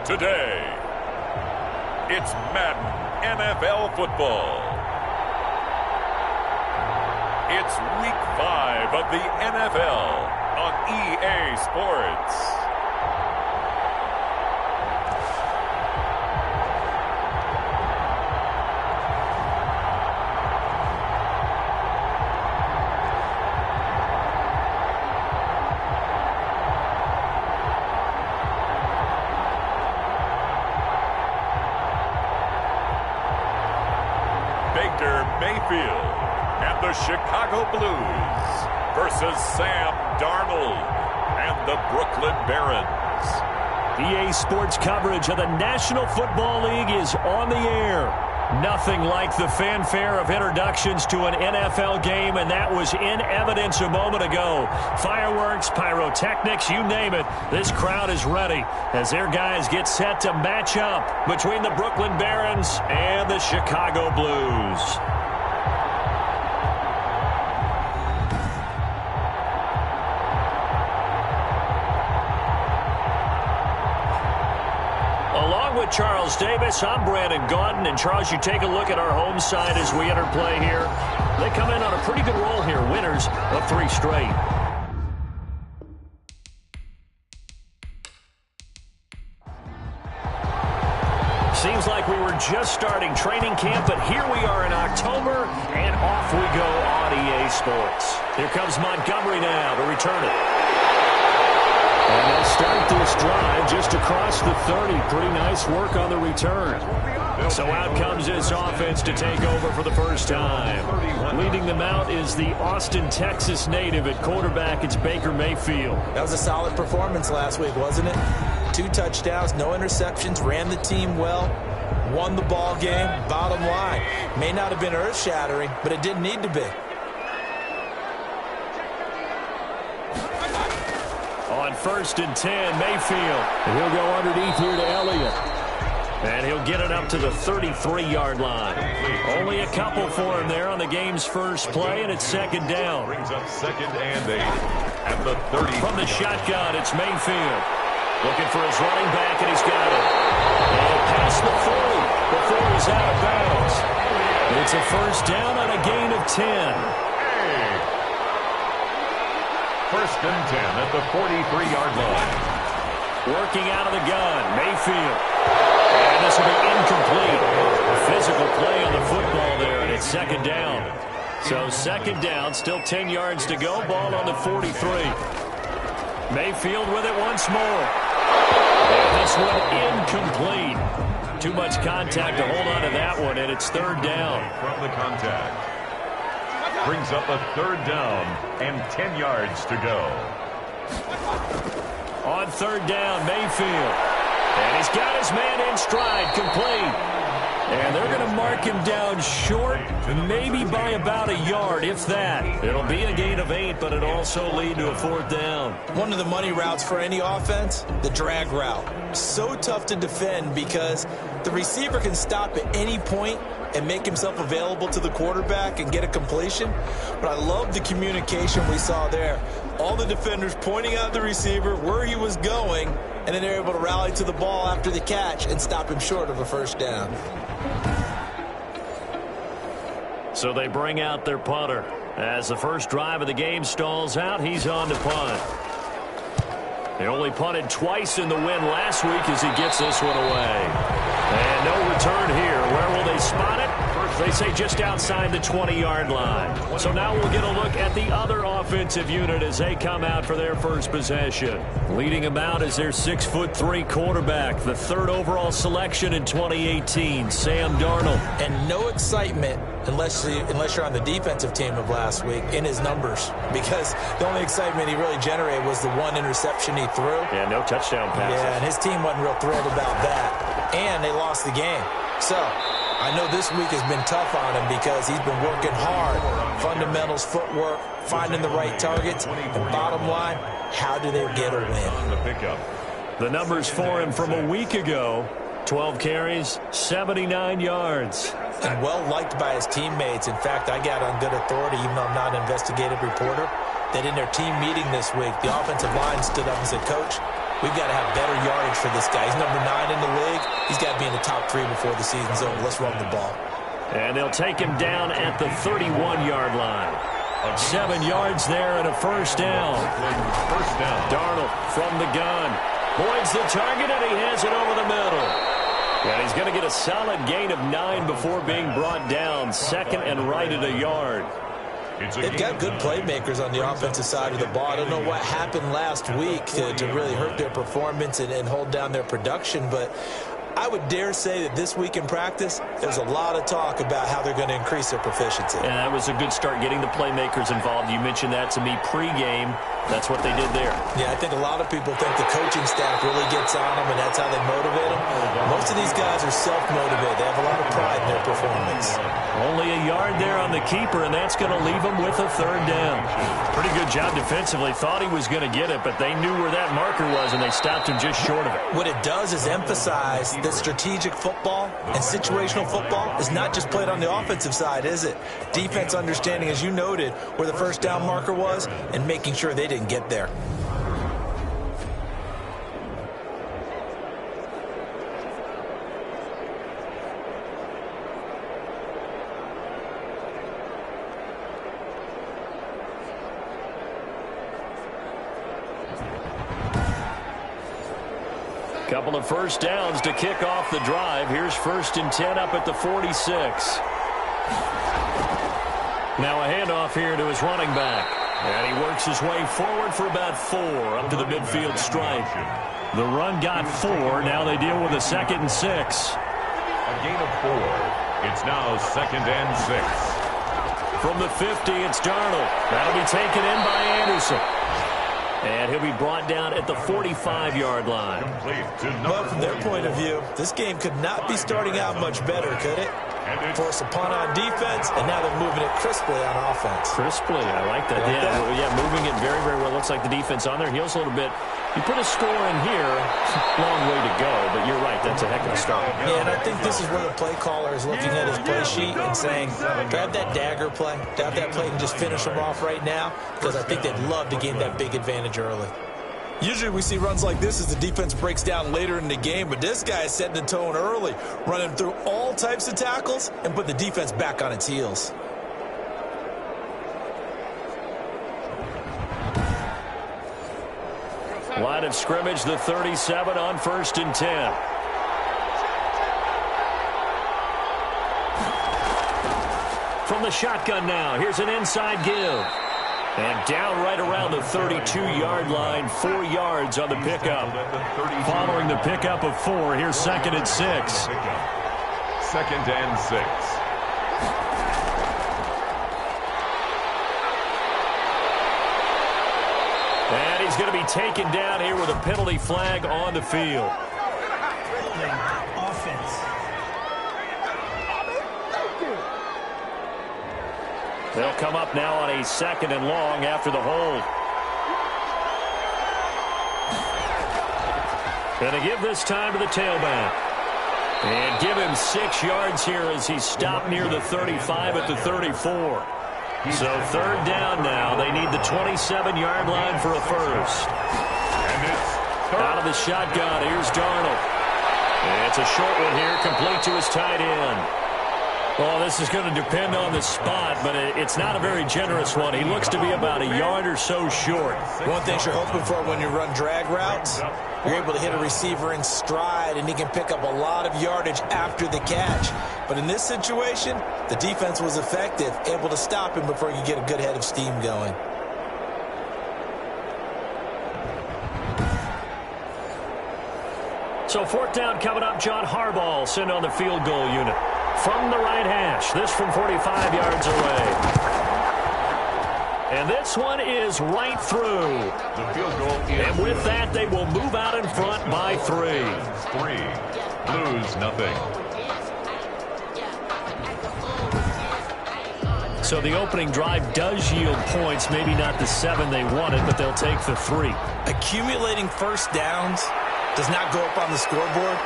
Today, it's Madden NFL football. It's Week 5 of the NFL on EA Sports. Mayfield and the Chicago Blues versus Sam Darnold and the Brooklyn Barons. EA Sports coverage of the National Football League is on the air. Nothing like the fanfare of introductions to an NFL game, and that was in evidence a moment ago. Fireworks, pyrotechnics, you name it. This crowd is ready as their guys get set to match up between the Brooklyn Barons and the Chicago Blues. With Charles Davis, I'm Brandon Gaudin, and Charles, you take a look at our home side as we enter play here. They come in on a pretty good roll here, winners of 3 straight. Seems like we were just starting training camp, but here we are in October, and off we go on EA Sports. Here comes Montgomery now to return it. And they'll start this drive just across the 30. Pretty nice work on the return. So out comes this offense to take over for the first time. Leading them out is the Austin, Texas native at quarterback. It's Baker Mayfield. That was a solid performance last week, wasn't it? 2 touchdowns, no interceptions, ran the team well, won the ball game. Bottom line, may not have been earth-shattering, but it didn't need to be. On 1st and 10, Mayfield. And he'll go underneath here to Elliott. And he'll get it up to the 33-yard line. Only a couple for him there on the game's first play, and it's 2nd down. Brings up 2nd and 8 at the 30. From the shotgun, it's Mayfield. Looking for his running back, and he's got it. And past the 40 before he's out of bounds. It's a 1st down on a gain of 10. 1st and 10 at the 43-yard line. Working out of the gun, Mayfield. And this will be incomplete. Physical play on the football there, and it's 2nd down. So 2nd down, still 10 yards to go. Ball on the 43. Mayfield with it once more. And this one incomplete. Too much contact to hold on to that one, and it's 3rd down. From the contact. Brings up a 3rd down and 10 yards to go. On 3rd down, Mayfield. And he's got his man in stride, complete. And they're going to mark him down short, maybe by about a yard, if that. It'll be a gain of 8, but it'll also lead to a 4th down. One of the money routes for any offense, the drag route. So tough to defend because the receiver can stop at any point and make himself available to the quarterback and get a completion. But I love the communication we saw there. All the defenders pointing out the receiver where he was going, and then they're able to rally to the ball after the catch and stop him short of a 1st down. So they bring out their punter. As the first drive of the game stalls out, he's on to punt. They only punted twice in the win last week as he gets this one away. And no return here. Where will they spot it? They say just outside the 20-yard line. So now we'll get a look at the other offensive unit as they come out for their first possession. Leading them out is their 6'3" quarterback, the 3rd overall selection in 2018, Sam Darnold. And no excitement unless you're on the defensive team of last week in his numbers, because the only excitement he really generated was the 1 interception he threw. Yeah, no touchdown passes. Yeah, and his team wasn't real thrilled about that. And they lost the game. So I know this week has been tough on him because he's been working hard. Fundamentals, footwork, finding the right targets. And bottom line, how do they get a win? The numbers for him from a week ago, 12 carries, 79 yards. And well liked by his teammates. In fact, I got on good authority, even though I'm not an investigative reporter, that in their team meeting this week, the offensive line stood up and said, Coach, we've got to have better yardage for this guy. He's number 9 in the league. He's got to be in the top 3 before the season's over. Let's run the ball. And they'll take him down at the 31-yard line. 7 yards there and a first down. Darnold from the gun. Boyd's the target, and he has it over the middle. And he's going to get a solid gain of 9 before being brought down. Second and right at a yard. They've got good playmakers on the offensive side of the ball. I don't know what happened last week to really hurt their performance and hold down their production, but I would dare say that this week in practice, there's a lot of talk about how they're going to increase their proficiency. And that was a good start, getting the playmakers involved. You mentioned that to me pregame. That's what they did there. Yeah, I think a lot of people think the coaching staff really gets on them, and that's how they motivate them. Most of these guys are self-motivated. They have a lot of pride in their performance. Only a yard there on the keeper, and that's going to leave them with a third down. Pretty good job defensively. Thought he was going to get it, but they knew where that marker was, and they stopped him just short of it. What it does is emphasize that strategic football and situational football is not just played on the offensive side, is it? Defense understanding, as you noted, where the first down marker was and making sure they didn't get there. Couple of first downs to kick off the drive. Here's 1st and 10 up at the 46. Now a handoff here to his running back. And he works his way forward for about 4 up to the midfield stripe. The run got 4. Now they deal with a 2nd and 6. A gain of 4. It's now 2nd and 6. From the 50, it's Darnold. That'll be taken in by Anderson. And he'll be brought down at the 45-yard line. Well, from their point of view, this game could not be starting out much better, could it? Force a punt on defense, and now they're moving it crisply on offense. Crisply, I like that. Yeah, moving it very, very well. Looks like the defense on their heels a little bit. You put a score in here, long way to go, but you're right, that's a heck of a start. Yeah, and I think this is where the play caller is looking at his play sheet and saying, grab that dagger play, grab that play and just finish them off right now, because I think they'd love to gain that big advantage early. Usually we see runs like this as the defense breaks down later in the game, but this guy is setting the tone early, running through all types of tackles and put the defense back on its heels. Line of scrimmage, the 37 on 1st and 10. From the shotgun now, here's an inside give. And down right around the 32-yard line, 4 yards on the pickup. Following the pickup of 4, here's 2nd and 6. 2nd and 6. And he's going to be taken down here with a penalty flag on the field. They'll come up now on a 2nd and long after the hold. Going to give this time to the tailback. And give him 6 yards here as he's stopped near the 35 at the 34. So 3rd down now. They need the 27-yard line for a first. Out of the shotgun, here's Darnold. It's a short one here, complete to his tight end. Well, this is going to depend on the spot, but it's not a very generous one. He looks to be about a yard or so short. One thing you're hoping for when you run drag routes, you're able to hit a receiver in stride, and he can pick up a lot of yardage after the catch. But in this situation, the defense was effective, able to stop him before he could get a good head of steam going. So 4th down coming up. John Harbaugh sent on the field goal unit. From the right hash, this from 45 yards away. And this one is right through. The field goal is and with that, they will move out in front by 3. 3. Blues, nothing. So the opening drive does yield points. Maybe not the 7 they wanted, but they'll take the 3. Accumulating first downs does not go up on the scoreboard,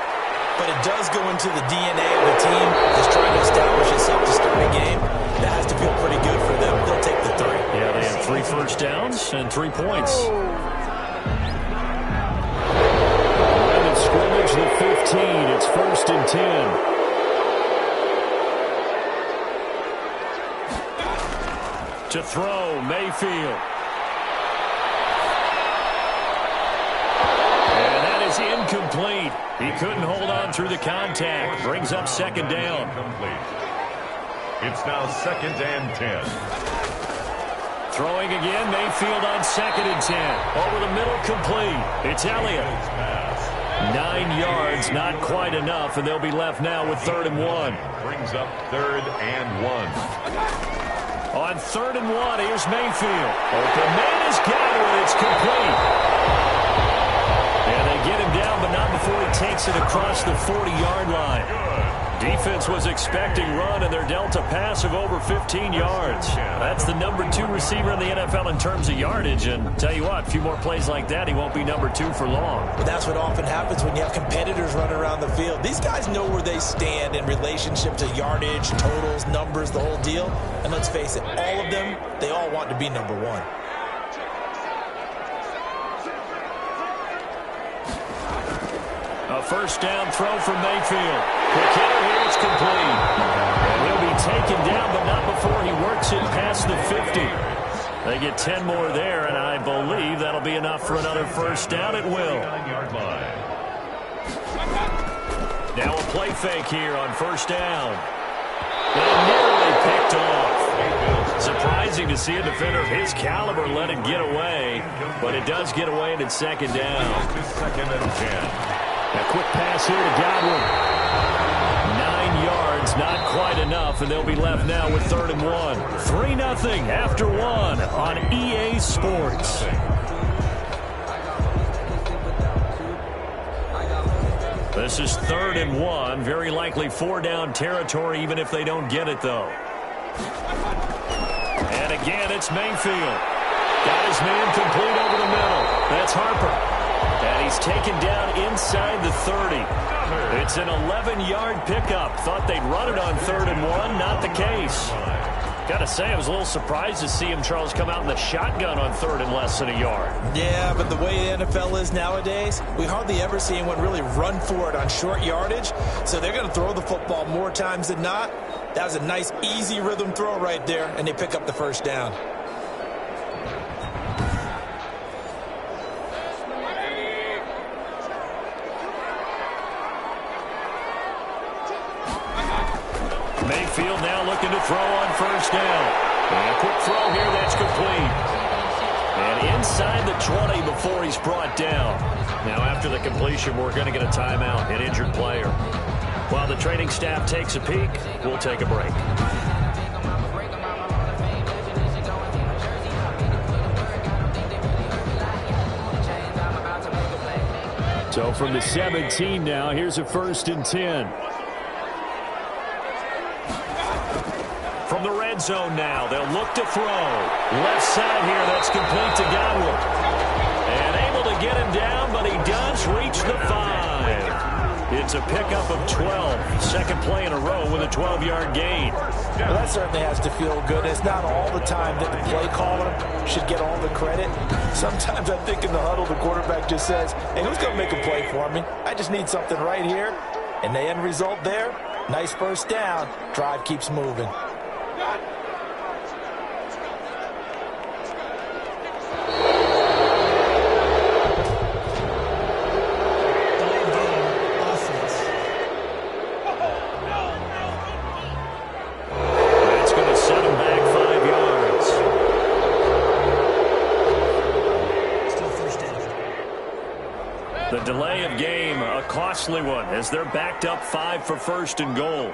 but it does go into the DNA of the team that's trying to establish itself to start a game. That has to feel pretty good for them. They'll take the 3. Yeah, they have 3 first downs and 3 points. first and 10. To throw, Mayfield. And that is incomplete. He couldn't hold on through the contact. Brings up second down. It's now second and 10. Throwing again, Mayfield on second and 10. Over the middle, complete. It's Elliott. 9 yards, not quite enough, and they'll be left now with 3rd and 1. Brings up 3rd and 1. On 3rd and 1, here's Mayfield. Open man is Godwin. It's complete. And they get him down, but not before he takes it across the 40-yard line. Defense was expecting run, and they're dealt a pass of over 15 yards. That's the number 2 receiver in the NFL in terms of yardage. And tell you what, a few more plays like that, he won't be number 2 for long. But that's what often happens when you have competitors running around the field. These guys know where they stand in relationship to yardage, totals, numbers, the whole deal. And let's face it, all of them, they all want to be number 1. A first down throw from Mayfield. Quick hitter here, it's complete. And he'll be taken down, but not before he works it past the 50. They get 10 more there, and I believe that'll be enough for another first down. It will. Now a play fake here on first down. And nearly picked off. Surprising to see a defender of his caliber let it get away, but it does get away, and it's second down. Second and 10. A quick pass here to Godwin. 9 yards, not quite enough, and they'll be left now with 3rd and 1. 3-0 after 1 on EA Sports. This is 3rd and 1. Very likely 4-down territory, even if they don't get it, though. And again, it's Mayfield. Got his man complete over the middle. That's Harper. And he's taken down inside the 30. It's an 11-yard pickup. Thought they'd run it on 3rd and 1. Not the case. Got to say, I was a little surprised to see him, Charles, come out in the shotgun on 3rd and less than a yard. Yeah, but the way the NFL is nowadays, we hardly ever see anyone really run for it on short yardage. So they're going to throw the football more times than not. That was a nice, easy rhythm throw right there, and they pick up the first down. Mayfield now looking to throw on first down. And a quick throw here, that's complete. And inside the 20 before he's brought down. Now after the completion, we're going to get a timeout, an injured player. While the training staff takes a peek, we'll take a break. So from the 17 now, here's a 1st and 10. From the red zone now, they'll look to throw. Left side here, that's complete to Godwin. And able to get him down, but he does reach the 5. It's a pickup of 12. Second play in a row with a 12-yard gain. Well, that certainly has to feel good. It's not all the time that the play caller should get all the credit. Sometimes I think in the huddle, the quarterback just says, hey, who's going to make a play for me? I just need something right here. And the end result there, nice first down. Drive keeps moving. Delay of game, a costly one, as they're backed up 5 for 1st and goal.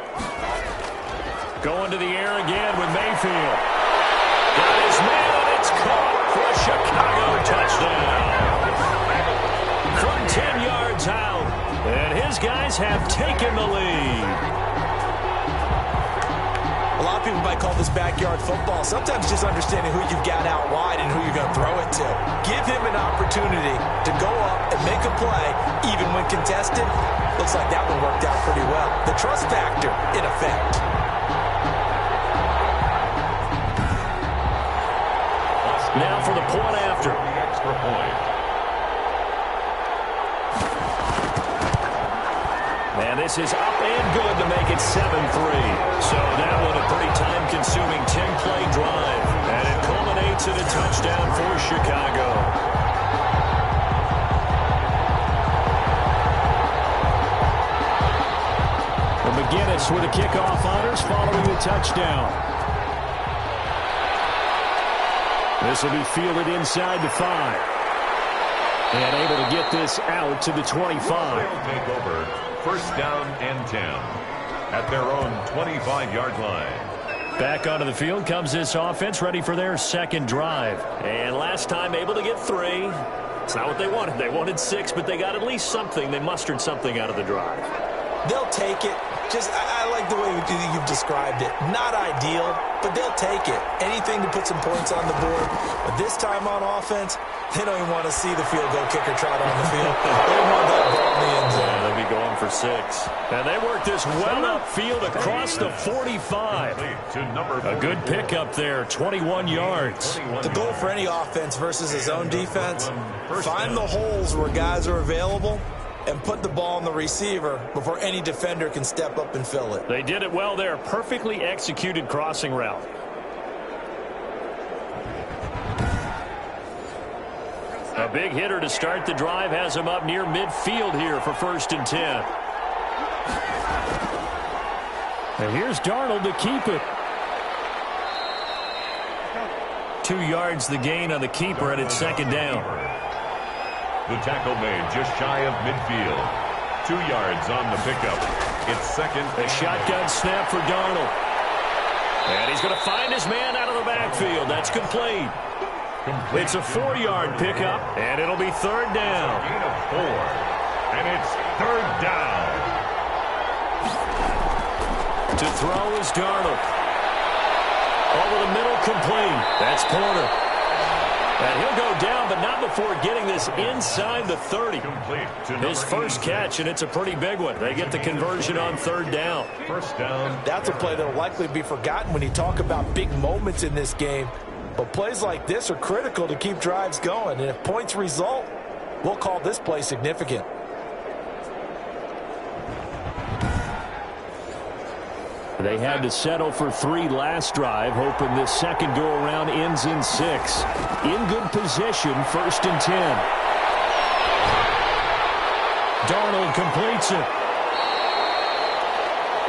Going to the air again with Mayfield. Got his man, and it's caught for a Chicago touchdown. From 10 yards out, and his guys have taken the lead. A lot of people might call this backyard football. Sometimes just understanding who you've got out wide and who you're going to throw it to. Give him an opportunity to go up and make a play, even when contested. Looks like that one worked out pretty well. The trust factor in effect. Now for the point after. The extra point. And this is up and good to make it 7-3. So that one a pretty time-consuming 10-play drive. And it culminates in a touchdown for Chicago. And McGinnis with a kickoff honors following the touchdown. This will be fielded inside the 5. And able to get this out to the 25. They'll take over 1st down and 10 at their own 25-yard line. Back onto the field comes this offense, ready for their 2nd drive. And last time able to get 3. It's not what they wanted. They wanted 6, but they got at least something. They mustered something out of the drive. They'll take it. I like the way you've described it. Not ideal, but they'll take it. Anything to put some points on the board. But this time on offense, they don't even want to see the field goal kicker trot on the field. They want that ball in the end zone. Yeah, they'll be going for 6. And they work this well upfield across the 45. A good pickup there, 21 yards. The goal for any offense versus his own defense, find the holes where guys are available and put the ball on the receiver before any defender can step up and fill it. They did it well there. Perfectly executed crossing route. A big hitter to start the drive has him up near midfield here for 1st and 10. And here's Darnold to keep it. 2 yards the gain on the keeper, and it's 2nd down. The tackle made just shy of midfield. 2 yards on the pickup. It's 2nd. A shotgun snap for Darnold. And he's going to find his man out of the backfield. That's complete. It's a 4-yard pickup, and it'll be 3rd down. Gain of 4. And it's 3rd down. To throw is Darnold. Over the middle, complete. That's Porter. And he'll go down, but not before getting this inside the 30. His first catch, and it's a pretty big one. They get the conversion on 3rd down. 1st down. That's a play that will likely be forgotten when you talk about big moments in this game. But plays like this are critical to keep drives going. And if points result, we'll call this play significant. They had to settle for 3 last drive, hoping this second go-around ends in 6. In good position, 1st and 10. Darnold completes it.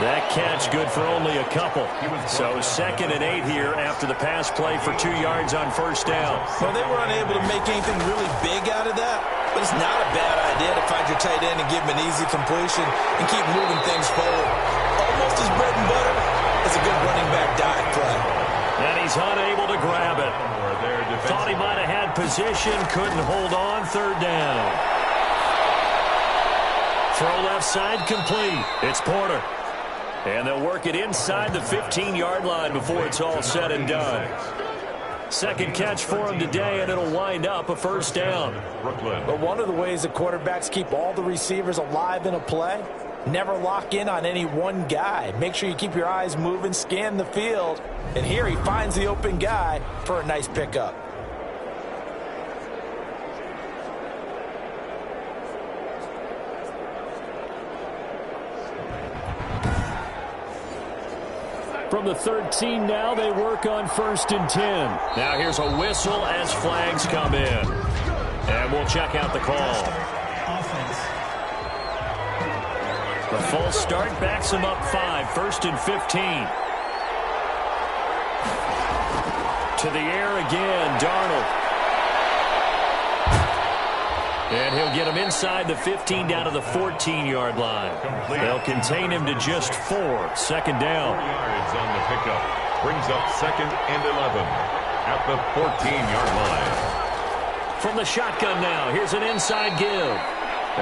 That catch good for only a couple. So 2nd and 8 here after the pass play for 2 yards on 1st down. Well, they were unable to make anything really big out of that, but it's not a bad idea to find your tight end and give him an easy completion and keep moving things forward. Almost as bread and butter as a good running back dive play. And he's unable to grab it. Thought he might have had position, couldn't hold on, 3rd down. Throw left side complete. It's Porter. And they'll work it inside the 15-yard line before it's all said and done. 2nd catch for him today, and it'll wind up a 1st down. But one of the ways the quarterbacks keep all the receivers alive in a play, never lock in on any one guy. Make sure you keep your eyes moving, scan the field. And here he finds the open guy for a nice pickup. From the 13 now, they work on 1st and 10. Now here's a whistle as flags come in. And we'll check out the call. The false start backs him up 5, 1st and 15. To the air again, Darnold. And he'll get him inside the 15 down to the 14-yard line. They'll contain him to just 4, 2nd down. 4 yards on the pickup. Brings up 2nd and 11 at the 14-yard line. From the shotgun now, here's an inside give.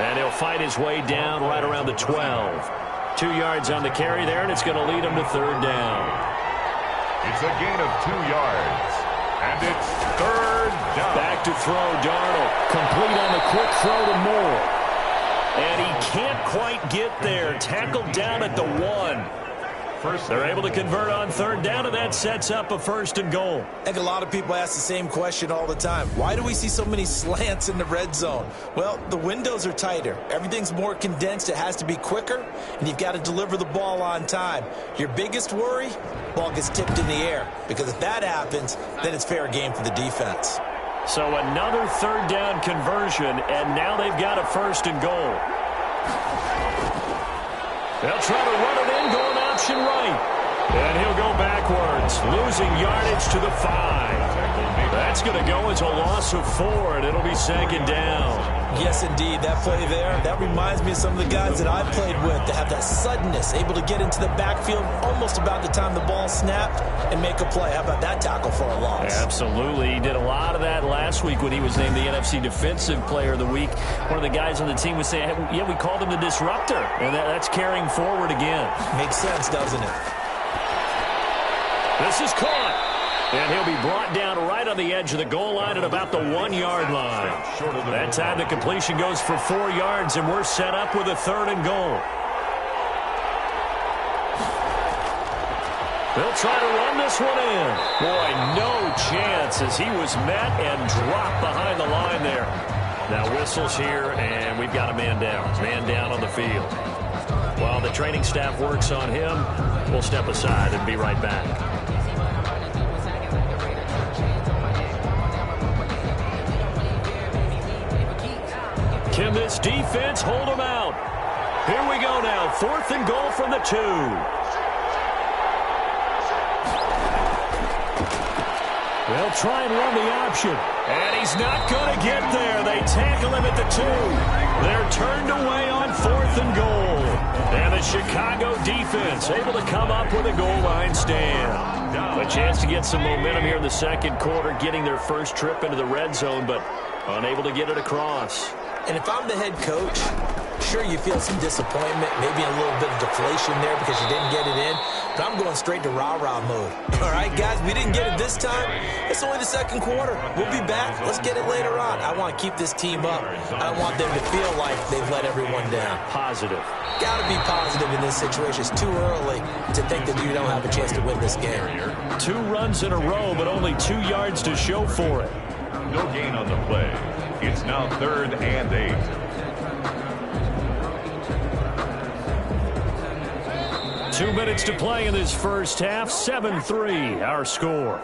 And he'll fight his way down right around the 12. 2 yards on the carry there, and it's going to lead him to 3rd down. It's a gain of 2 yards. And it's 3rd down. Back to throw, Darnold. Complete on the quick throw to Moore. And he can't quite get there. Tackled down at the 1. They're able to convert on third down, and that sets up a 1st and goal. I think a lot of people ask the same question all the time. Why do we see so many slants in the red zone? Well, the windows are tighter. Everything's more condensed. It has to be quicker, and you've got to deliver the ball on time. Your biggest worry, ball gets tipped in the air, because if that happens, then it's fair game for the defense. So another 3rd down conversion, and now they've got a 1st and goal. They'll try to run it in, going option right. And he'll go backwards, losing yardage to the 5. That's going to go as a loss of 4, and it'll be 2nd down. Yes, indeed. That play there, that reminds me of some of the guys that I've played with that have that suddenness, able to get into the backfield almost about the time the ball snapped and make a play. How about that tackle for a loss? Absolutely. He did a lot of that last week when he was named the NFC Defensive Player of the Week. One of the guys on the team was saying, hey, yeah, we called him the disruptor, and that's carrying forward again. Makes sense, doesn't it? This is caught. And he'll be brought down right on the edge of the goal line at about the 1-yard line. That time the completion goes for 4 yards, and we're set up with a 3rd and goal. They'll try to run this one in. Boy, no chance as he was met and dropped behind the line there. Now whistles here, and we've got a man down. Man down on the field. While the training staff works on him, we'll step aside and be right back. Can this defense hold them out? Here we go now. 4th and goal from the 2. They'll try and run the option. And he's not going to get there. They tackle him at the 2. They're turned away on 4th and goal. And the Chicago defense able to come up with a goal line stand. A chance to get some momentum here in the 2nd quarter, getting their first trip into the red zone, but unable to get it across. And if I'm the head coach, sure, you feel some disappointment, maybe a little bit of deflation there because you didn't get it in, but I'm going straight to rah-rah mode. All right, guys, we didn't get it this time. It's only the 2nd quarter. We'll be back. Let's get it later on. I want to keep this team up. I don't want them to feel like they've let everyone down. Positive. Got to be positive in this situation. It's too early to think that you don't have a chance to win this game. 2 runs in a row, but only 2 yards to show for it. No gain on the play. It's now 3rd and 8. 2 minutes to play in this first half. 7-3, our score.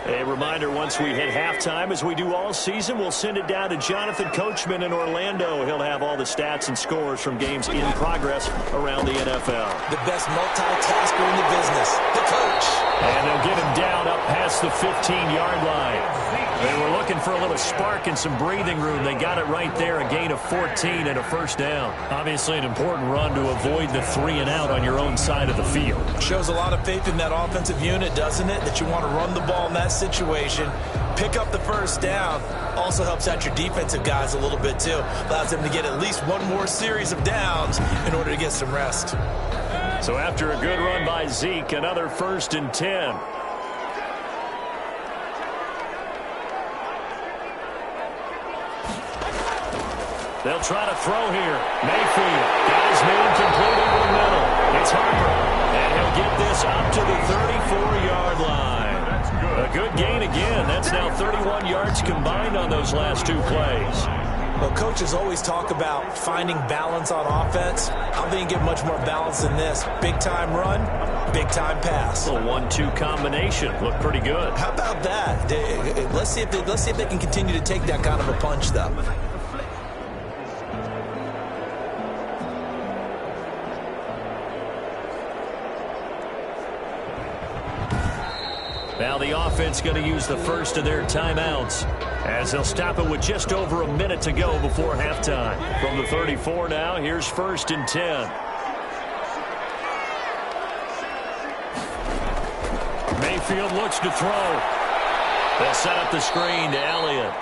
A reminder, once we hit halftime, as we do all season, we'll send it down to Jonathan Coachman in Orlando. He'll have all the stats and scores from games in progress around the NFL. The best multitasker in the business, the coach. And they'll get him down up past the 15-yard line. They were looking for a little spark and some breathing room. They got it right there, a gain of 14 and a 1st down. Obviously an important run to avoid the 3-and-out on your own side of the field. Shows a lot of faith in that offensive unit, doesn't it? That you want to run the ball in that situation, pick up the 1st down. Also helps out your defensive guys a little bit too. Allows them to get at least one more series of downs in order to get some rest. So after a good run by Zeke, another 1st and 10. They'll try to throw here. Mayfield got his man complete over the middle. It's Harper, and he'll get this up to the 34-yard line. A good gain again. That's now 31 yards combined on those last 2 plays. Well, coaches always talk about finding balance on offense. I don't think you get much more balance than this. Big-time run, big-time pass. A 1-2 combination. Looked pretty good. How about that? Let's see if they can continue to take that kind of a punch, though. Now the offense going to use the first of their timeouts as they'll stop it with just over a minute to go before halftime. From the 34 now, here's 1st and 10. Mayfield looks to throw. They'll set up the screen to Elliott.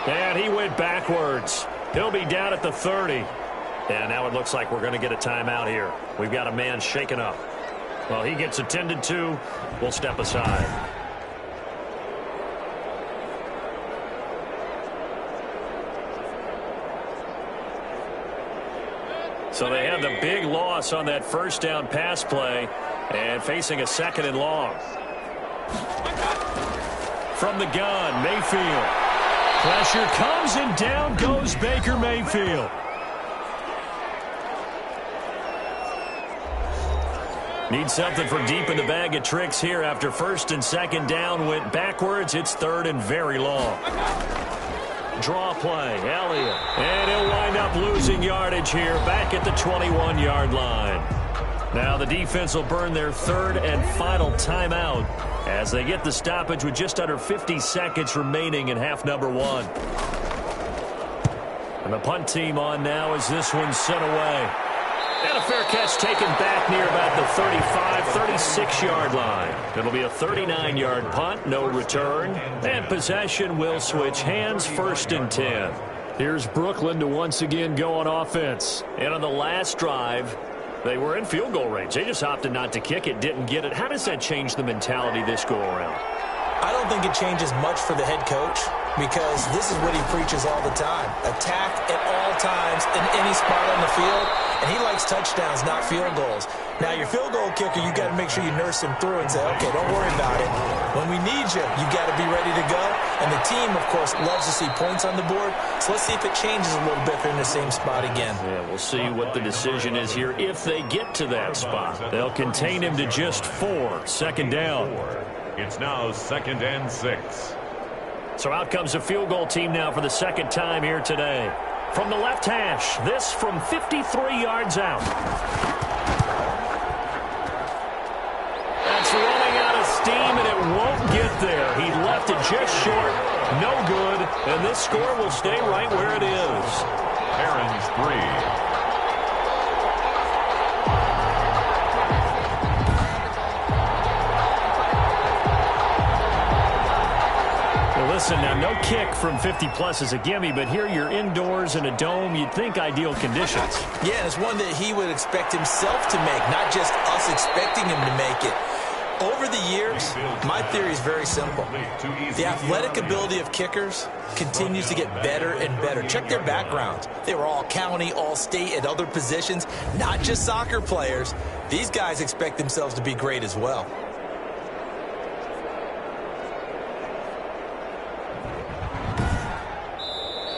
And he went backwards. He'll be down at the 30. And now it looks like we're going to get a timeout here. We've got a man shaken up. Well, he gets attended to. We'll step aside. So they had the big loss on that first down pass play and facing a 2nd and long. From the gun, Mayfield. Pressure comes and down goes Baker Mayfield. Need something for deep in the bag of tricks here after 1st and 2nd down went backwards. It's 3rd and very long. Draw play, Elliott. And he'll wind up losing yardage here back at the 21-yard line. Now the defense will burn their 3rd and final timeout as they get the stoppage with just under 50 seconds remaining in half number 1. And the punt team on now as this one's sent away. And a fair catch taken back near about the 35, 36-yard line. It'll be a 39-yard punt, no return. And possession will switch hands, 1st and 10. Here's Brooklyn to once again go on offense. And on the last drive, they were in field goal range. They just opted not to kick it, didn't get it. How does that change the mentality this go-around? I don't think it changes much for the head coach because this is what he preaches all the time. Attack at all times in any spot on the field, and he likes touchdowns, not field goals. Now, your field goal kicker, you got to make sure you nurse him through and say, okay, don't worry about it. When we need you, you got to be ready to go. And the team, of course, loves to see points on the board. So let's see if it changes a little bit if they're in the same spot again. Yeah, we'll see what the decision is here if they get to that spot. They'll contain him to just 4, 2nd down. It's now 2nd and 6. So out comes the field goal team now for the 2nd time here today. From the left hash, this from 53 yards out. That's running out of steam, and it won't get there. He left it just short, no good, and this score will stay right where it is. Aaron's 3. Listen, now no kick from 50-plus is a gimme, but here you're indoors in a dome. You'd think ideal conditions. Yeah, and it's one that he would expect himself to make, not just us expecting him to make it. Over the years, my theory is very simple. The athletic ability of kickers continues to get better and better. Check their backgrounds. They were all county, all state at other positions, not just soccer players. These guys expect themselves to be great as well.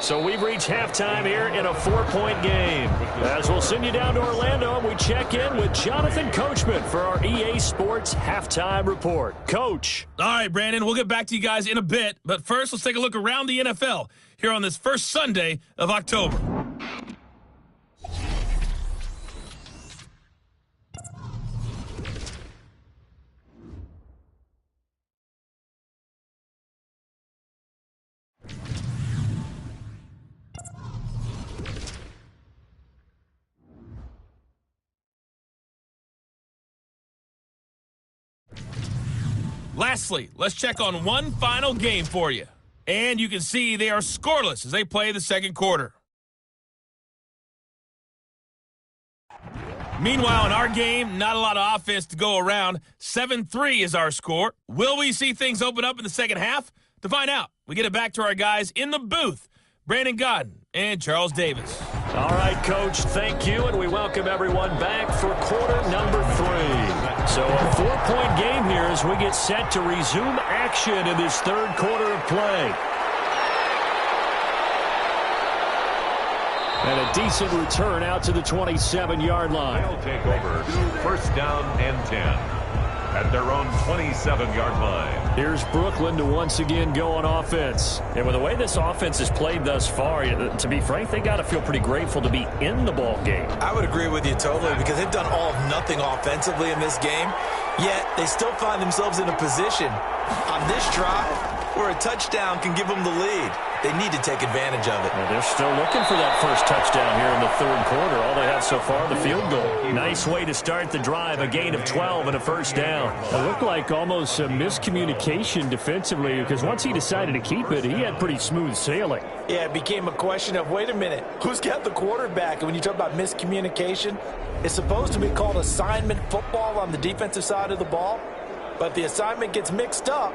So we've reached halftime here in a 4-point game. As we'll send you down to Orlando, we check in with Jonathan Coachman for our EA Sports Halftime Report. Coach. All right, Brandon, we'll get back to you guys in a bit. But first, let's take a look around the NFL here on this first Sunday of October. Lastly, let's check on one final game for you. And you can see they are scoreless as they play the 2nd quarter. Meanwhile, in our game, not a lot of offense to go around. 7-3 is our score. Will we see things open up in the 2nd half? To find out, we get it back to our guys in the booth, Brandon Godden and Charles Davis. All right, Coach, thank you, and we welcome everyone back for quarter number 3. So a 4-point game here as we get set to resume action in this 3rd quarter of play. And a decent return out to the 27-yard line. They'll take over 1st down and 10 at their own 27-yard line. Here's Brooklyn to once again go on offense. And with the way this offense has played thus far, to be frank, they got to feel pretty grateful to be in the ball game. I would agree with you totally because they've done all of nothing offensively in this game, yet they still find themselves in a position on this drive where a touchdown can give them the lead. They need to take advantage of it. Well, they're still looking for that first touchdown here in the 3rd quarter. All they have so far, the field goal. Nice way to start the drive, a gain of 12 and a 1st down. It looked like almost a miscommunication defensively because once he decided to keep it, he had pretty smooth sailing. Yeah, it became a question of, wait a minute, who's got the quarterback? And when you talk about miscommunication, it's supposed to be called assignment football on the defensive side of the ball, but the assignment gets mixed up.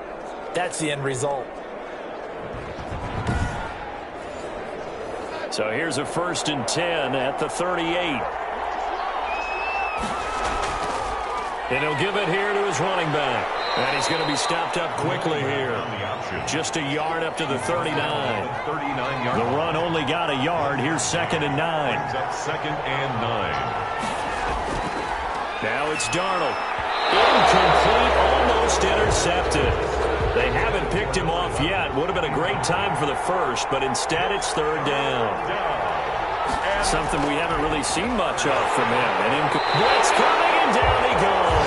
That's the end result. So here's a 1st and 10 at the 38. And he'll give it here to his running back. And he's going to be stopped up quickly here. Just a yard up to the 39. The run only got a yard. Here's 2nd and 9. Second and 9. Now it's Darnold. Incomplete, almost intercepted. They haven't picked him off yet. Would have been a great time for the first, but instead it's 3rd down. Something we haven't really seen much of from him. And blitz coming, and down he goes.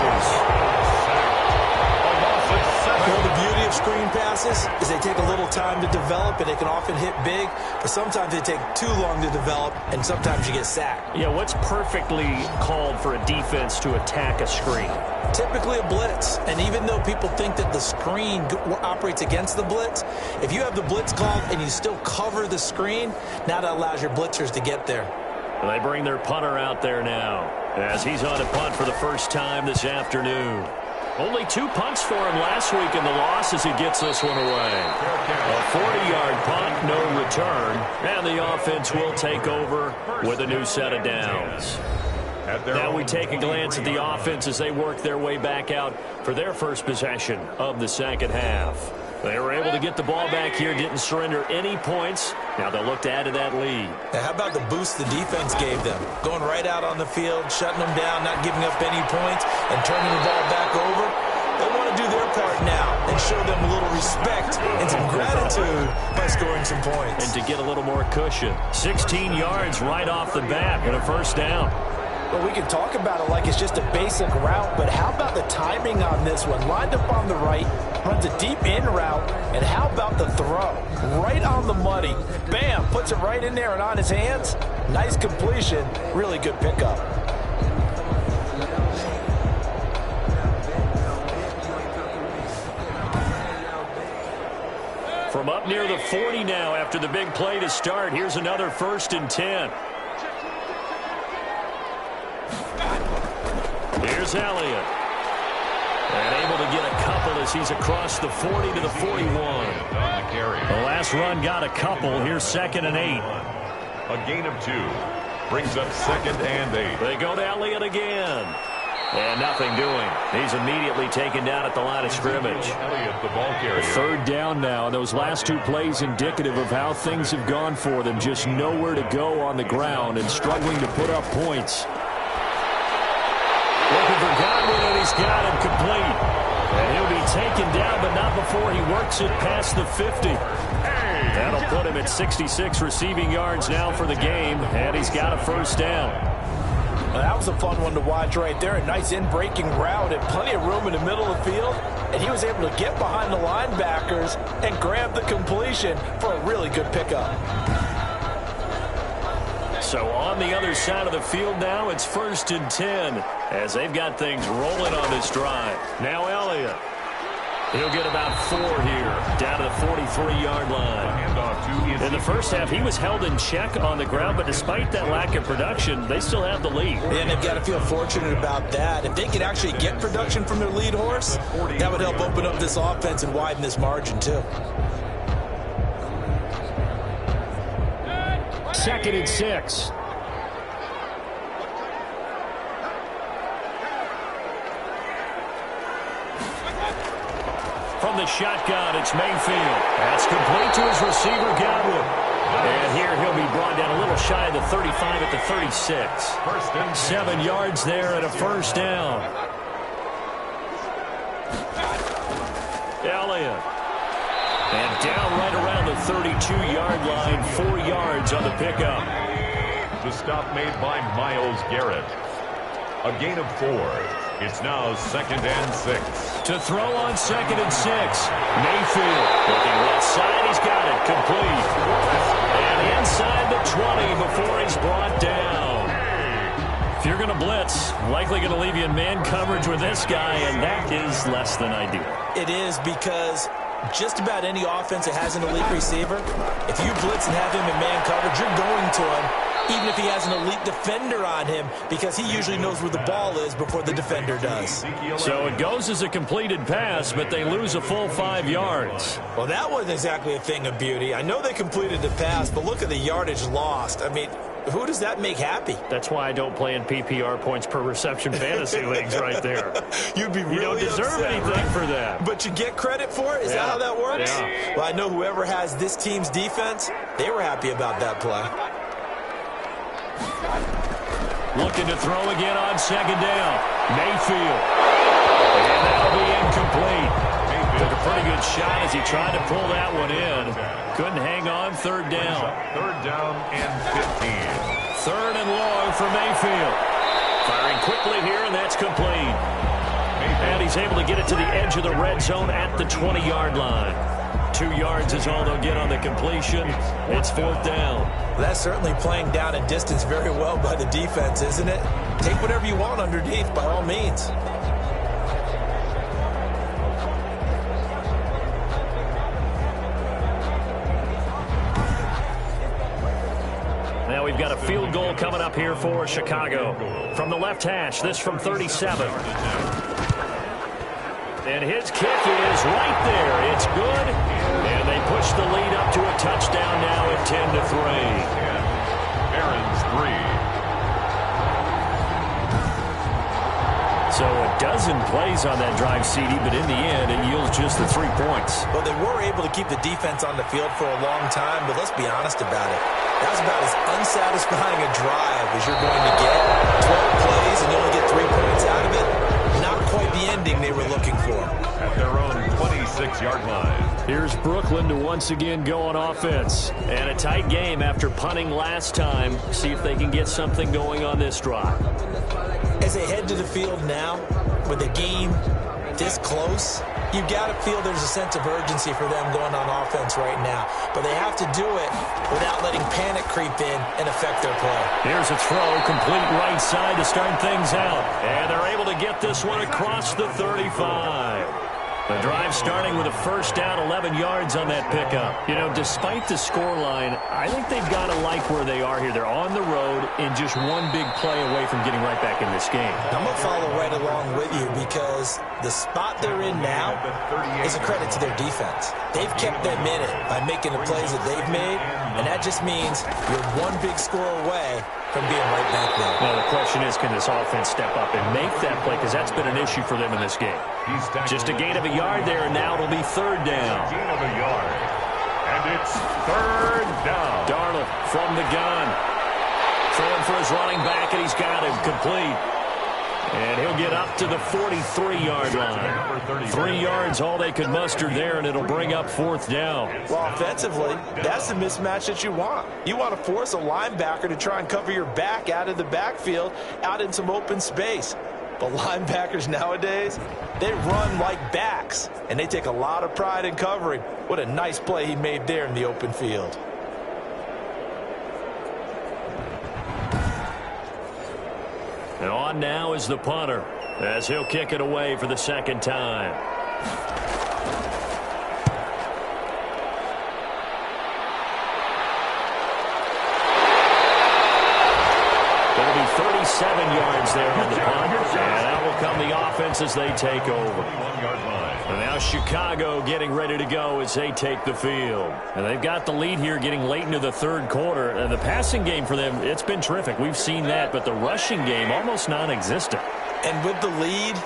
Well, the beauty of screen passes is they take a little time to develop, and they can often hit big, but sometimes they take too long to develop, and sometimes you get sacked. Yeah, what's perfectly called for a defense to attack a screen? Typically a blitz, and even though people think that the screen operates against the blitz, if you have the blitz called and you still cover the screen, now that allows your blitzers to get there. They bring their punter out there now as he's on a punt for the first time this afternoon. Only 2 punts for him last week in the loss as he gets this one away. A 40-yard punt, no return, and the offense will take over with a new set of downs. Now we take a glance at the offense as they work their way back out for their first possession of the second half. They were able to get the ball back here, didn't surrender any points. Now they'll look to add to that lead. Now, how about the boost the defense gave them? Going right out on the field, shutting them down, not giving up any points, and turning the ball back over. They want to do their part now and show them a little respect and some gratitude by scoring some points. And to get a little more cushion. 16 yards right off the bat and a first down. Well, we can talk about it like it's just a basic route, but how about the timing on this one? Lined up on the right, runs a deep in route, and how about the throw? Right on the money. Bam, puts it right in there and on his hands. Nice completion, really good pickup. From up near the 40 now after the big play to start, here's another 1st and 10. Here's Elliott. And able to get a couple as he's across the 40 to the 41. The last run got a couple. Here's 2nd and 8. A gain of 2. Brings up 2nd and 8. They go to Elliott again. And nothing doing. He's immediately taken down at the line of scrimmage. Elliott, the ball carrier. 3rd down now. Those last 2 plays indicative of how things have gone for them. Just nowhere to go on the ground and struggling to put up points. Looking for Godwin, and he's got him complete. And he'll be taken down, but not before he works it past the 50. That'll put him at 66 receiving yards now for the game, and he's got a first down. Well, that was a fun one to watch right there. A nice in-breaking route and plenty of room in the middle of the field. And he was able to get behind the linebackers and grab the completion for a really good pickup. So on the other side of the field now, it's 1st and 10 as they've got things rolling on this drive. Now Elliott. He'll get about 4 here, down to the 43-yard line. In the first half, he was held in check on the ground, but despite that lack of production, they still have the lead. And they've got to feel fortunate about that. If they could actually get production from their lead horse, that would help open up this offense and widen this margin, too. 2nd and 6. From the shotgun, it's Mayfield. That's complete to his receiver, Godwin. And here he'll be brought down a little shy of the 35 at the 36. 7 yards there and a first down. Elliott. And down right around the 32-yard line, 4 yards on the pickup. The stop made by Myles Garrett. A gain of 4. It's now 2nd and 6. To throw on 2nd and 6. Mayfield looking left side. He's got it complete. And inside the 20 before he's brought down. If you're going to blitz, likely going to leave you in man coverage with this guy, and that is less than ideal. It is because just about any offense that has an elite receiver, if you blitz and have him in man coverage, you're going to him, even if he has an elite defender on him, because he usually knows where the ball is before the defender does. So it goes as a completed pass, but they lose a full 5 yards. Well, that wasn't exactly a thing of beauty. I know they completed the pass, but look at the yardage lost. I mean, who does that make happy? That's why I don't play in PPR points per reception fantasy leagues right there. You'd be really You don't deserve upset, anything right? for that. But you get credit for it? Is that how that works? Yeah. Well, I know whoever has this team's defense, they were happy about that play. Looking to throw again on second down. Mayfield. And that'll be incomplete. Took a pretty good shot as he tried to pull that one in. Couldn't hang on. Third down. Third down and 15. Third and long for Mayfield. Firing quickly here, and that's complete. And he's able to get it to the edge of the red zone at the 20-yard line. 2 yards is all they'll get on the completion. It's fourth down. That's certainly playing down and distance very well by the defense, isn't it? Take whatever you want underneath, by all means. Now we've got a field goal coming up here for Chicago. From the left hash, this from 37. And his kick is right there. It's good. And they push the lead up to a touchdown now at 10-3. Aaron's 3. So a dozen plays on that drive, CD, but in the end, it yields just the 3 points. Well, they were able to keep the defense on the field for a long time, but let's be honest about it. That was about as unsatisfying a drive as you're going to get. 12 plays and you only get 3 points out of it. Not quite the ending they were looking for. At their own 26-yard line. Here's Brooklyn to once again go on offense. And a tight game after punting last time. See if they can get something going on this drive. As they head to the field now, with the game this close, you've got to feel there's a sense of urgency for them going on offense right now. But they have to do it without letting panic creep in and affect their play. Here's a throw, complete right side to start things out. And they're able to get this one across the 35. The drive starting with a first down, 11 yards on that pickup. You know, despite the scoreline, I think they've got to like where they are here. They're on the road and just one big play away from getting right back in this game. I'm going to follow right along with you because the spot they're in now is a credit to their defense. They've kept them in it by making the plays that they've made, and that just means you're one big score away from being right back there. Now, the question is, can this offense step up and make that play? Because that's been an issue for them in this game. Just a gain of a yard there, and now it'll be third down. Gain of a yard. And it's third down. Darnold from the gun. Throwing for his running back, and he's got him complete. And he'll get up to the 43-yard line. 3 yards, all they could muster there, and it'll bring up fourth down. Well, offensively, that's the mismatch that you want. You want to force a linebacker to try and cover your back out of the backfield, out in some open space. But linebackers nowadays, they run like backs, and they take a lot of pride in covering. What a nice play he made there in the open field. And on now is the punter, as he'll kick it away for the second time. There'll be 37 yards there on the punt, and that will come the offense as they take over. And now Chicago getting ready to go as they take the field. And they've got the lead here getting late into the third quarter. And the passing game for them, it's been terrific. We've seen that, but the rushing game almost non-existent. And with the lead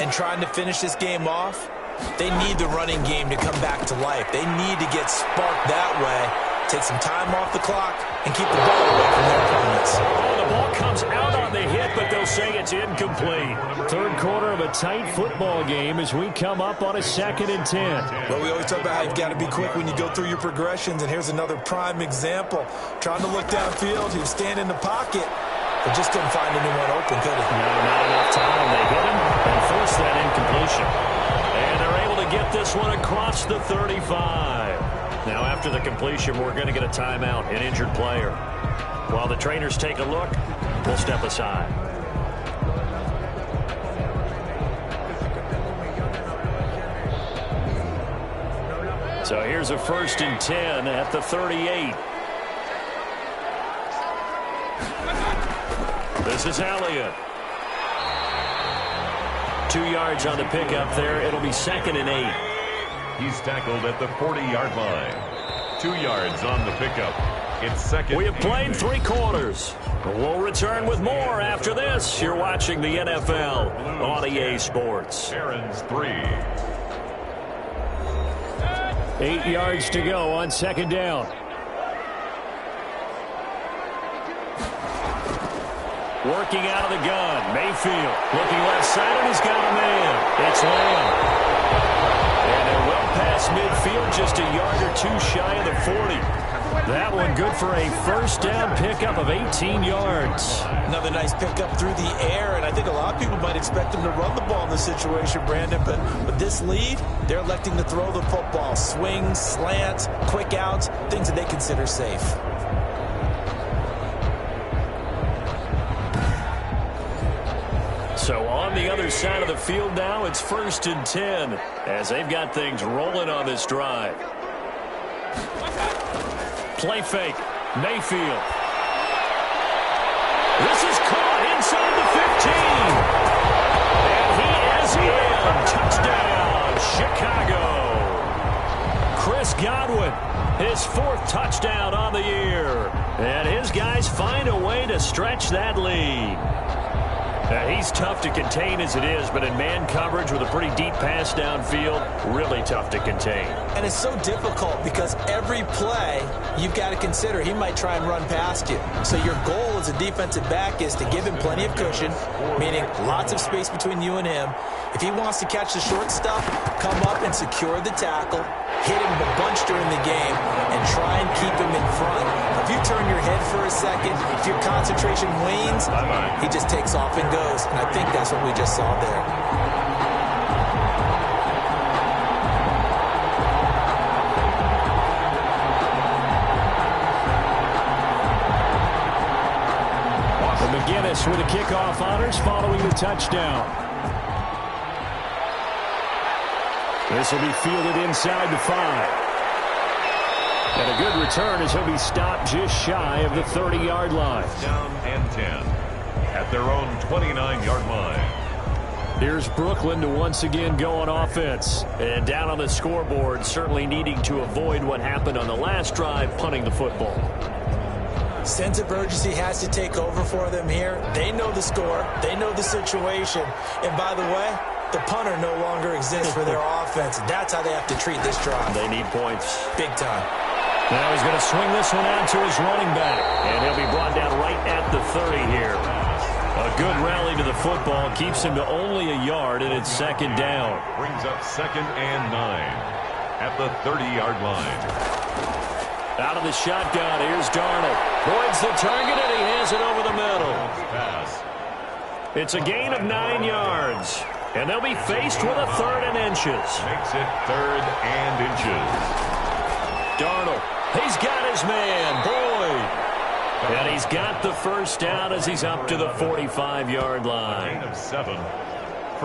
and trying to finish this game off, they need the running game to come back to life. They need to get sparked that way, take some time off the clock, and keep the ball away from their opponents. Oh, the ball comes out on the hit, but they'll say it's incomplete. Third quarter of a tight football game as we come up on a 2nd and 10. Well, we always talk about how you've got to be quick when you go through your progressions, and here's another prime example. Trying to look downfield, he was standing in the pocket, but just couldn't find anyone open, could he? No, not enough time. They hit him and forced that incompletion. And they're able to get this one across the 35. Now, after the completion, we're going to get a timeout, an injured player. While the trainers take a look, we'll step aside. So here's a 1st and 10 at the 38. This is Elliott. 2 yards on the pickup there. It'll be 2nd and 8. He's tackled at the 40-yard line. 2 yards on the pickup. It's second. We have played 3 quarters. We'll return with more after this. You're watching the NFL on EA Sports. Aaron's 3. 8 yards to go on second down. Working out of the gun. Mayfield looking left side, and he's got a man. It's Lamb. And they're well past midfield, just a yard or 2 shy of the 40. That one good for a first down pickup of 18 yards. Another nice pickup through the air, and I think a lot of people might expect them to run the ball in this situation, Brandon, but with this lead, they're electing to throw the football. Swings, slants, quick outs, things that they consider safe. So on the other side of the field now, it's 1st and 10 as they've got things rolling on this drive. Play fake. Mayfield. This is caught inside the 15. And he is in. Touchdown, Chicago. Chris Godwin, his 4th touchdown on the year. And his guys find a way to stretch that lead. He's tough to contain as it is, but in man coverage with a pretty deep pass downfield, really tough to contain. And it's so difficult because every play you've got to consider he might try and run past you. So your goal as a defensive back is to give him plenty of cushion, meaning lots of space between you and him. If he wants to catch the short stuff, come up and secure the tackle, hit him a bunch during the game, and try and keep him in front. If you turn your head for a second, if your concentration wanes, he just takes off and goes. And I think that's what we just saw there. McGinnis with the kickoff honors following the touchdown. This will be fielded inside the 5. And a good return as he'll be stopped just shy of the 30-yard line. Down and 10 at their own 29-yard line. Here's Brooklyn to once again go on offense. And down on the scoreboard, certainly needing to avoid what happened on the last drive, punting the football. Sense of urgency has to take over for them here. They know the score. They know the situation. And by the way, the punter no longer exists for their offense. That's how they have to treat this drive. They need points. Big time. Now he's going to swing this one out to his running back. And he'll be brought down right at the 30 here. A good rally to the football keeps him to only a yard, and it's second down. Brings up 2nd and 9 at the 30-yard line. Out of the shotgun, here's Darnold. Voids the target, and he has it over the middle. It's a gain of 9 yards. And they'll be faced with a 3rd and inches. Makes it 3rd and inches. Darnold, he's got his man, Boyd. And he's got the first down as he's up to the 45-yard line. Gain of 7.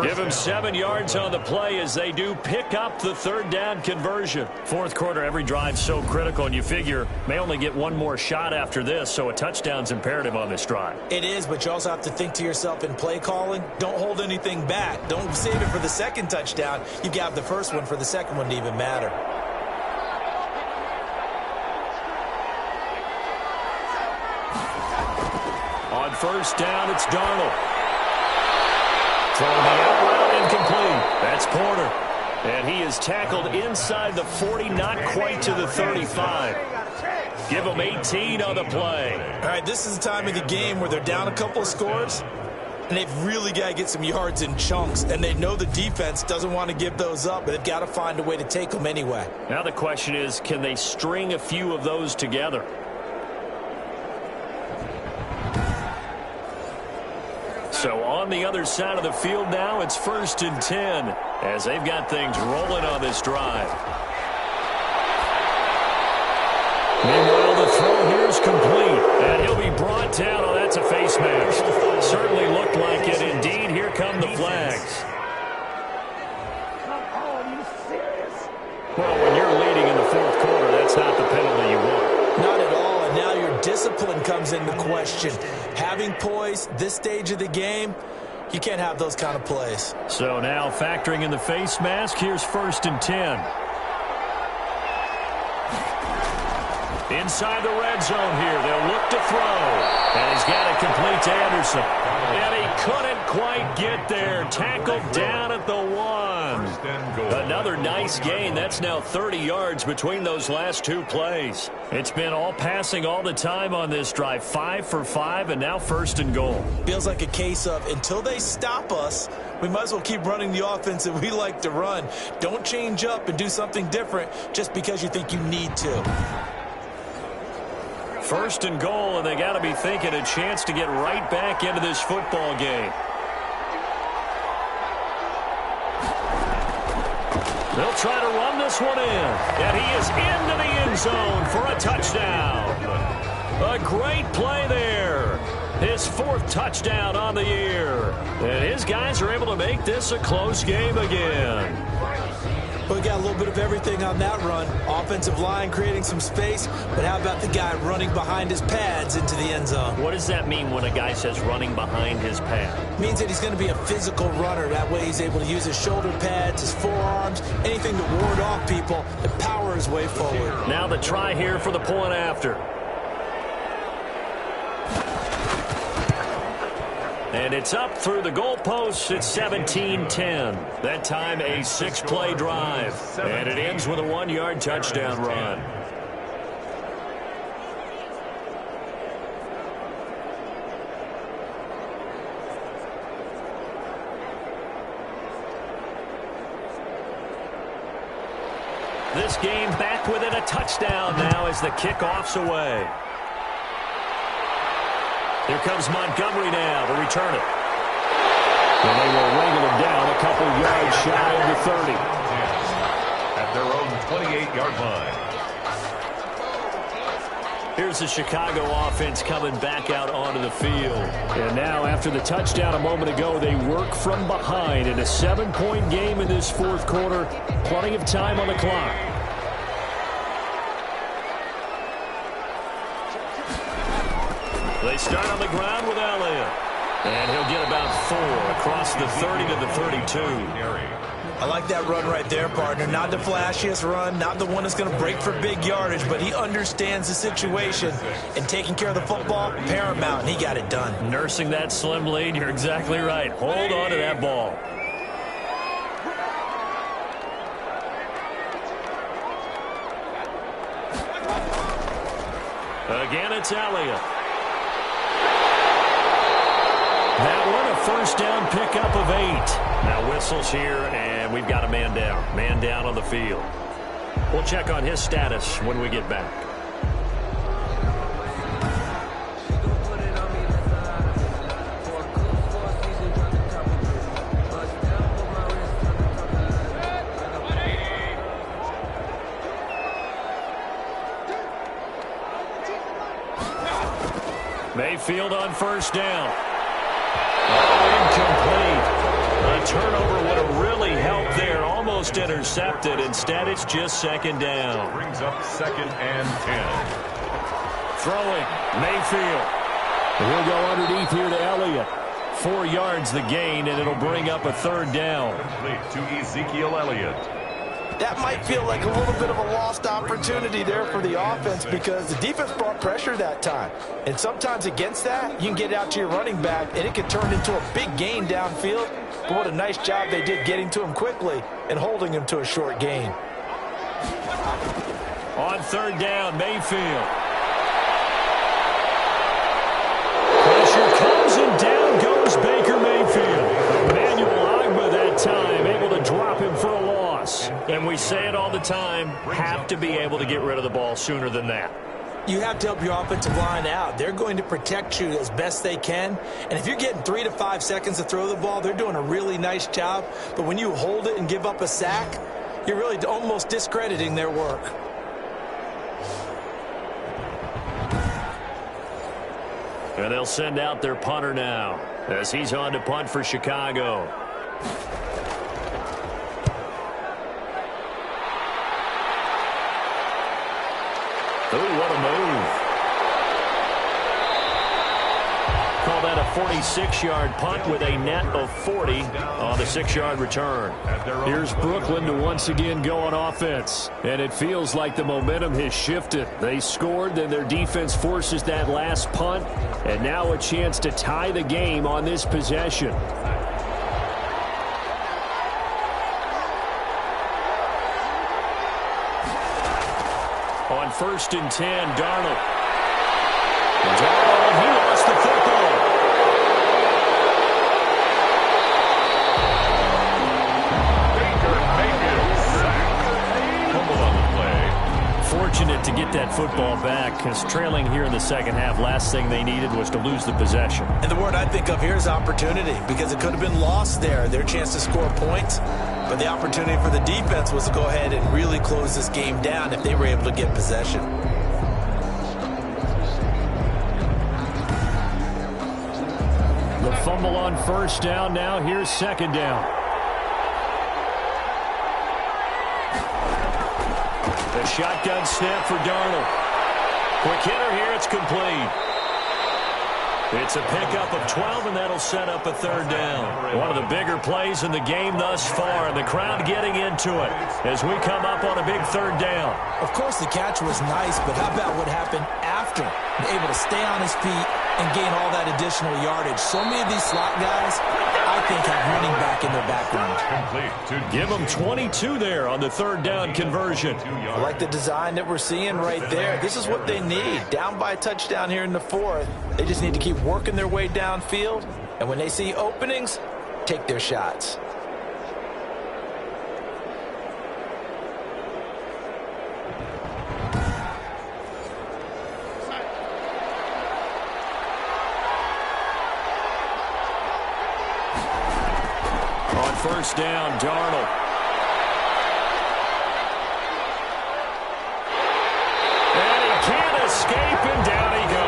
Give him 7 yards on the play as they do pick up the 3rd down conversion. 4th quarter, every drive's so critical, and you figure may only get one more shot after this, so a touchdown's imperative on this drive. It is, but you also have to think to yourself in play calling, don't hold anything back. Don't save it for the 2nd touchdown. You got the first one for the 2nd one to even matter. On 1st down, it's Darnold. Throwing the out route incomplete. That's Porter. And he is tackled inside the 40, not quite to the 35. Give him 18 on the play. All right, this is the time of the game where they're down a couple of scores, and they've really got to get some yards in chunks, and they know the defense doesn't want to give those up, but they've got to find a way to take them anyway. Now the question is, can they string a few of those together? So on the other side of the field now, it's 1st and 10 as they've got things rolling on this drive. Meanwhile, the throw here is complete, and he'll be brought down. Oh, that's a face mask. Certainly looked like it. Indeed, here come the flags. Well, when you're leading in the 4th quarter, that's not the penalty you want. Not at all, and now your discipline comes into question. Having poise this stage of the game, you can't have those kind of plays. So now factoring in the face mask, here's 1st and 10. Inside the red zone here. They'll look to throw. And he's got it complete to Anderson. And he couldn't quite get there. Tackled down at the 1. Another nice gain. That's now 30 yards between those last two plays. It's been all passing all the time on this drive. 5 for 5, and now 1st and goal. Feels like a case of until they stop us, we might as well keep running the offense that we like to run. Don't change up and do something different just because you think you need to. 1st and goal, and they got to be thinking a chance to get right back into this football game. They'll try to run this one in, and he is into the end zone for a touchdown. A great play there. His 4th touchdown on the year. And his guys are able to make this a close game again. We got a little bit of everything on that run. Offensive line creating some space, but how about the guy running behind his pads into the end zone? What does that mean when a guy says running behind his pad? It means that he's going to be a physical runner. That way he's able to use his shoulder pads, his forearms, anything to ward off people and power his way forward. Now the try here for the point after. And it's up through the goalposts. It's 17-10. That time a 6-play drive. And it ends with a 1-yard touchdown run. This game back within a touchdown now as the kickoff's away. Here comes Montgomery now to return it. And they will wrangle him down a couple yards shy of the 30. At their own 28-yard line. Here's the Chicago offense coming back out onto the field. And now after the touchdown a moment ago, they work from behind in a 7-point game in this 4th quarter. Plenty of time on the clock. They start on the ground with Elliott. And he'll get about 4 across the 30 to the 32. I like that run right there, partner. Not the flashiest run, not the one that's going to break for big yardage, but he understands the situation, and taking care of the football, paramount, and he got it done. Nursing that slim lead, you're exactly right. Hold on to that ball. Again, it's Elliott. That one, a 1st down pickup of 8. Now whistles here, and we've got a man down. Man down on the field. We'll check on his status when we get back. Mayfield on 1st down. Incomplete. A turnover would have really helped there. Almost intercepted. Instead, it's just 2nd down. Brings up 2nd and 10. Throwing. Mayfield. And he'll go underneath here to Elliott. 4 yards the gain, and it'll bring up a 3rd down. Complete to Ezekiel Elliott. That might feel like a little bit of a lost opportunity there for the offense because the defense brought pressure that time. And sometimes against that, you can get out to your running back, and it can turn into a big gain downfield. But what a nice job they did getting to him quickly and holding him to a short gain. On 3rd down, Mayfield. Pressure comes, and down goes Baker Mayfield. Emmanuel Agba that time, able to drop him for a loss. And we say it all the time, have to be able to get rid of the ball sooner than that. You have to help your offensive line out. They're going to protect you as best they can. And if you're getting 3 to 5 seconds to throw the ball, they're doing a really nice job. But when you hold it and give up a sack, you're really almost discrediting their work. And they'll send out their punter now as he's on to punt for Chicago. Oh, what a move. Call that a 46-yard punt with a net of 40 on the 6-yard return. Here's Brooklyn to once again go on offense. And it feels like the momentum has shifted. They scored, then their defense forces that last punt. And now a chance to tie the game on this possession. On 1st and 10, Darnold. He lost the football. Fortunate to get that football back, because trailing here in the second half, last thing they needed was to lose the possession. And the word I think of here is opportunity, because it could have been lost there, their chance to score points. But the opportunity for the defense was to go ahead and really close this game down if they were able to get possession. The fumble on 1st down. Now here's 2nd down. The shotgun snap for Darnold. Quick hitter here. It's complete. It's a pickup of 12, and that'll set up a 3rd down. One of the bigger plays in the game thus far, and the crowd getting into it as we come up on a big 3rd down. Of course, the catch was nice, but how about what happened after? Able to stay on his feet and gain all that additional yardage. So many of these slot guys, I think, have running back in their background. Give them 22 there on the 3rd down conversion. I like the design that we're seeing right there. This is what they need. Down by a touchdown here in the 4th. They just need to keep working their way downfield. And when they see openings, take their shots. On 1st down, Darnold. And he can't escape, and down he goes.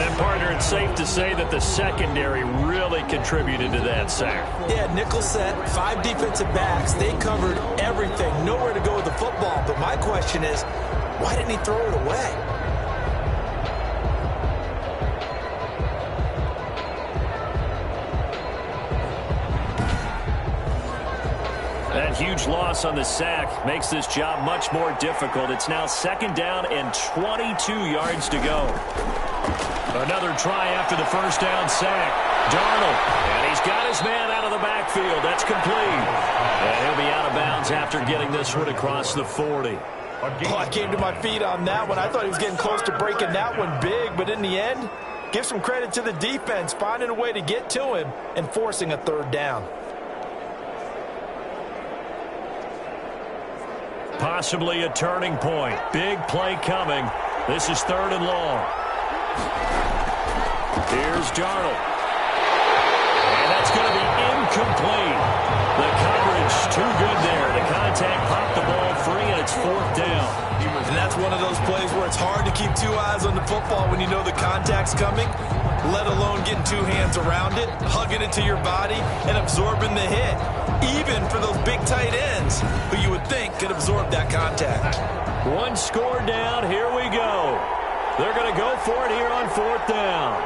And partner, it's safe to say that the secondary really contributed to that sack. Yeah, nickel set, 5 defensive backs. They covered everything. Nowhere to go with the football. But my question is, why didn't he throw it away? That huge loss on the sack makes this job much more difficult. It's now 2nd down and 22 yards to go. Another try after the 1st down sack. Darnold, and he's got his man out of the backfield. That's complete. And he'll be out of bounds after getting this one across the 40. Oh, I came to my feet on that one. I thought he was getting close to breaking that one big, but in the end, give some credit to the defense, finding a way to get to him and forcing a 3rd down. Possibly a turning point. Big play coming. This is 3rd and long. Here's Darnold. And that's going to be incomplete. The coverage too good there. The contact popped the ball free, and it's 4th down. And that's one of those plays where it's hard to keep 2 eyes on the football when you know the contact's coming, let alone getting 2 hands around it, hugging it to your body, and absorbing the hit. Even for those big tight ends who you would think could absorb that contact. 1 score down. Here we go. They're going to go for it here on 4th down.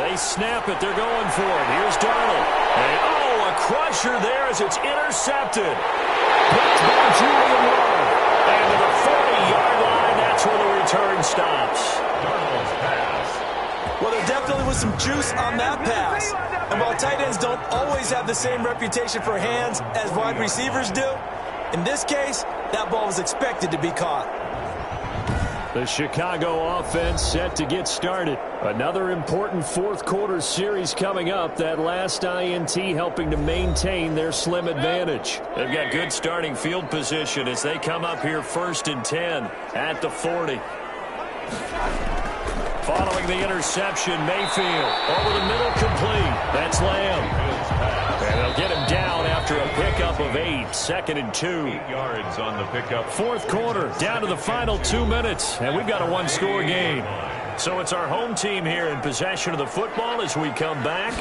They snap it. They're going for it. Here's Darnold. And, oh, a crusher there as it's intercepted. Blocked by Julian Love. And to the 40-yard line, that's where the return stops. Darnold's pass. Well, there definitely was some juice on that pass. And while tight ends don't always have the same reputation for hands as wide receivers do, in this case, that ball was expected to be caught. The Chicago offense set to get started. Another important 4th quarter series coming up. That last INT helping to maintain their slim advantage. They've got good starting field position as they come up here 1st and 10 at the 40. Following the interception, Mayfield over the middle, complete. That's Lamb. And they'll get him down after a pickup of 8. 2nd and 2. 8 yards on the pickup. 4th quarter, down to the final 2 minutes, and we've got a 1-score game. So it's our home team here in possession of the football as we come back.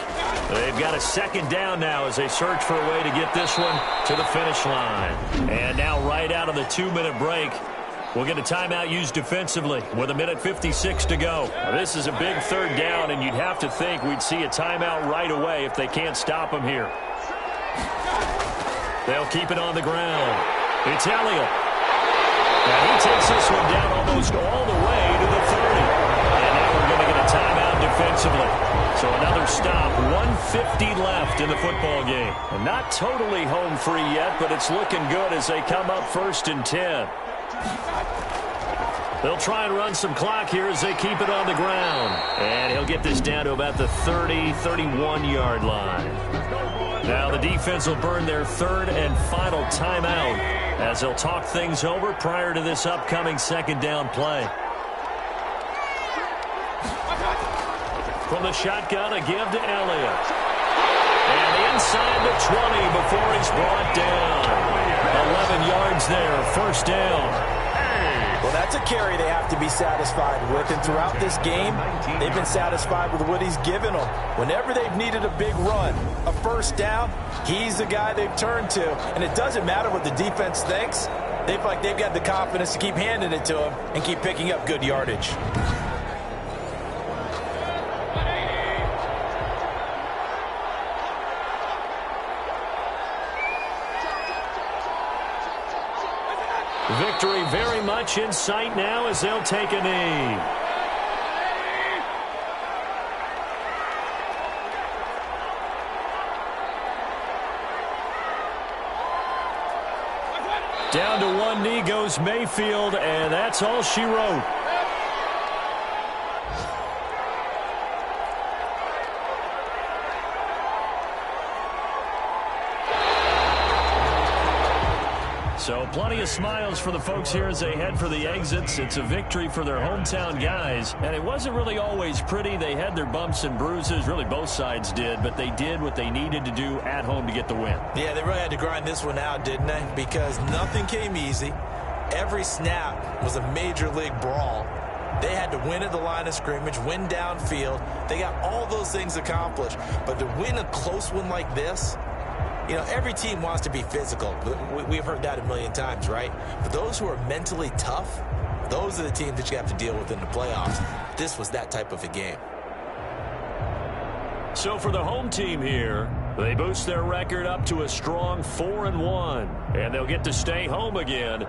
They've got a 2nd down now as they search for a way to get this one to the finish line. And now right out of the 2-minute break, We'll get a timeout used defensively with 1:56 to go. Now, this is a big third down, and you'd have to think we'd see a timeout right away if they can't stop them here. They'll keep it on the ground. It's Elliott. And he takes this one down almost all the way to the 30. And now we're going to get a timeout defensively. So another stop, 1:50 left in the football game. And not totally home free yet, but it's looking good as they come up 1st and 10. They'll try and run some clock here as they keep it on the ground. And he'll get this down to about the 30, 31-yard line. Now the defense will burn their 3rd and final timeout as they'll talk things over prior to this upcoming 2nd down play. From the shotgun, a give to Elliott. And inside the 20 before he's brought down. 11 yards there, 1st down. Well, that's a carry they have to be satisfied with, and throughout this game, they've been satisfied with what he's given them. Whenever they've needed a big run, a 1st down, he's the guy they've turned to. And it doesn't matter what the defense thinks. They feel like they've got the confidence to keep handing it to him and keep picking up good yardage. Victory very much in sight now as they'll take a knee. Down to one knee goes Mayfield, and that's all she wrote. So plenty of smiles for the folks here as they head for the exits. It's a victory for their hometown guys. And it wasn't really always pretty. They had their bumps and bruises. Really, both sides did. But they did what they needed to do at home to get the win. Yeah, they really had to grind this one out, didn't they? Because nothing came easy. Every snap was a major league brawl. They had to win at the line of scrimmage, win downfield. They got all those things accomplished. But to win a close one like this, you know, every team wants to be physical. We've heard that a million times, right? But those who are mentally tough, those are the teams that you have to deal with in the playoffs. This was that type of a game. So for the home team here, they boost their record up to a strong 4-1, and they'll get to stay home again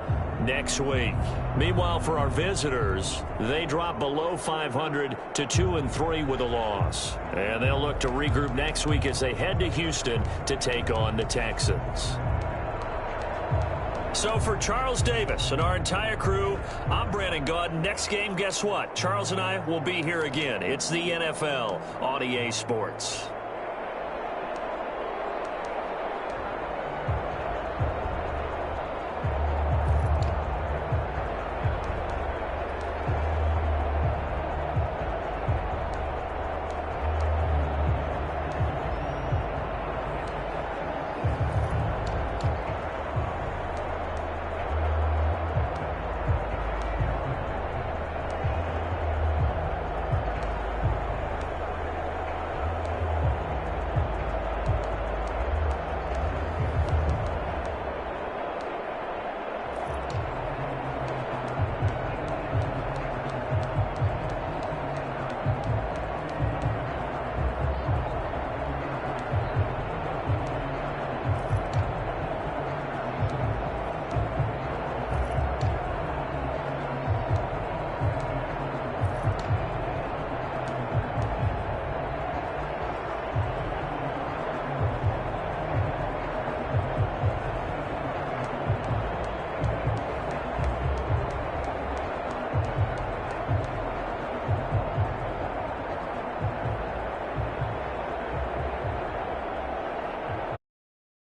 next week. Meanwhile, for our visitors, they drop below 500 to 2-3 with a loss. And they'll look to regroup next week as they head to Houston to take on the Texans. So for Charles Davis and our entire crew, I'm Brandon Gaudin. Next game, guess what? Charles and I will be here again. It's the NFL on EA Sports.